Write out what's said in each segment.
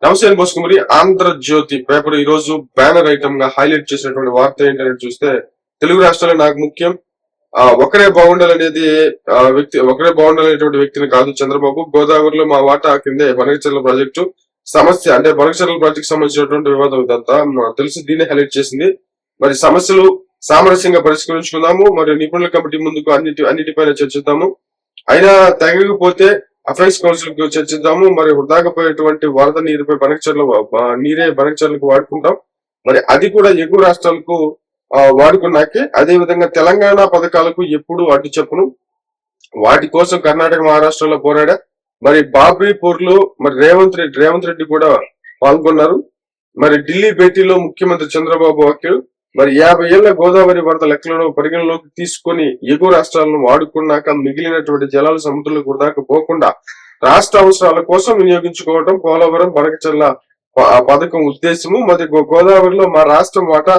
నమస్తే బోసుకుమరి. ఆంధ్రజ్యోతి పేపర్ ఈ రోజు బ్యానర్ ఐటమ్ గా హైలైట్ చేసినటువంటి వార్త ఏంటనేది చూస్తే, తెలుగు రాష్ట్రాలే నాకు ముఖ్యం, ఒకరే బాగుండాలనేది ఒకరే బాగుండాలనేటువంటి వ్యక్తిని కాదు చంద్రబాబు. గోదావరిలో మా వాటా కిందే బనకచెర్ల ప్రాజెక్టు సమస్య, అంటే బనకచెర్ల ప్రాజెక్టు సంబంధించినటువంటి వివాదం ఇదంతా తెలుసు. దీన్ని హైలైట్ చేసింది. మరి సమస్యలు సామరస్యంగా పరిష్కరించుకుందాము, మరి నిపుణుల కమిటీ ముందుకు అన్నిటిపైన చర్చిద్దాము, అయినా తగ్గకపోతే అఫైర్స్ కౌన్సిల్ కు చర్చిద్దాము, మరి వృధాకపోయేటువంటి వరద నీరుపై బనకచెర్లకు వాడుకుంటాం, మరి అది కూడా ఎగువ రాష్ట్రాలకు వాడుకున్నాకే. అదే విధంగా తెలంగాణ పథకాలకు ఎప్పుడు అడ్డు చెప్పును, వాటి కోసం కర్ణాటక మహారాష్ట్రలో పోరాడా. మరి బాబ్రీపూర్ లో మరి రేవంత్ రెడ్డి కూడా పాల్గొన్నారు. మరి ఢిల్లీ భేటీలో ముఖ్యమంత్రి చంద్రబాబు వ్యాఖ్యలు. మరి 50 ఏళ్ల గోదావరి వరద లెక్కలను పరిగణలోకి తీసుకుని ఎగువ రాష్ట్రాలను వాడుకున్నాక మిగిలినటువంటి జలాలు సముద్రంలోకి వృధాకు పోకుండా రాష్ట్ర అవసరాల కోసం వినియోగించుకోవడం పోలవరం బనకచెర్ల పథకం ఉద్దేశము. మరి గోదావరిలో మా రాష్ట్రం వాటా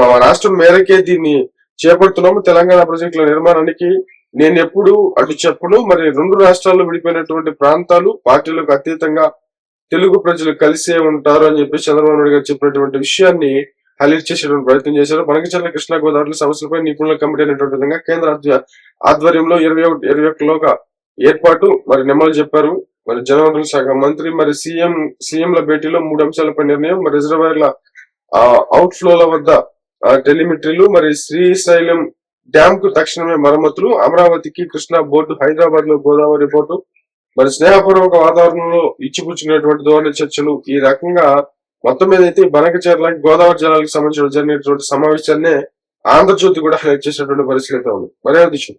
మా రాష్ట్రం మేరకే దీన్ని చేపడుతున్నాము. తెలంగాణ ప్రాజెక్టుల నిర్మాణానికి నేను ఎప్పుడు అటు చెప్పను. మరి రెండు రాష్ట్రాల్లో విడిపోయినటువంటి ప్రాంతాలు, పార్టీలకు అతీతంగా తెలుగు ప్రజలు కలిసే ఉంటారు అని చెప్పి చంద్రబాబు నాయుడు గారు చెప్పినటువంటి విషయాన్ని హైలైట్ చేసేటువంటి ప్రయత్నం చేశారు. బనకచెర్ల కృష్ణా గోదావరి సమస్యలపై నిపుణుల కమిటీ అనేటువంటి విధంగా కేంద్ర ఆధ్వర్యంలో 21లోగా ఏర్పాటు మరి నిమ్మలు చెప్పారు. మరి జలవనరుల శాఖ మంత్రి. మరి సీఎంల భేటీలో 3 అంశాలపై నిర్ణయం. మరి రిజర్వాయర్ల అవుట్ ఫ్లోల వద్ద టెలిమెట్రీలు, మరి శ్రీశైలం డ్యామ్ కు తక్షణమే మరమ్మతులు, అమరావతికి కృష్ణా బోర్డు, హైదరాబాద్ లో గోదావరి పోర్టు, మరి స్నేహపూర్వక వాతావరణంలో ఇచ్చిపుచ్చినటువంటి ధోరణి చర్చలు. ఈ రకంగా మొత్తం మీద అయితే బనకచెర్ల గోదావరి జలాలకు సంబంధించిన జరిగినటువంటి సమావేశాన్ని ఆంధ్రజ్యోతి కూడా హైలైట్ చేసినటువంటి పరిస్థితి ఉంది. మరే విషయం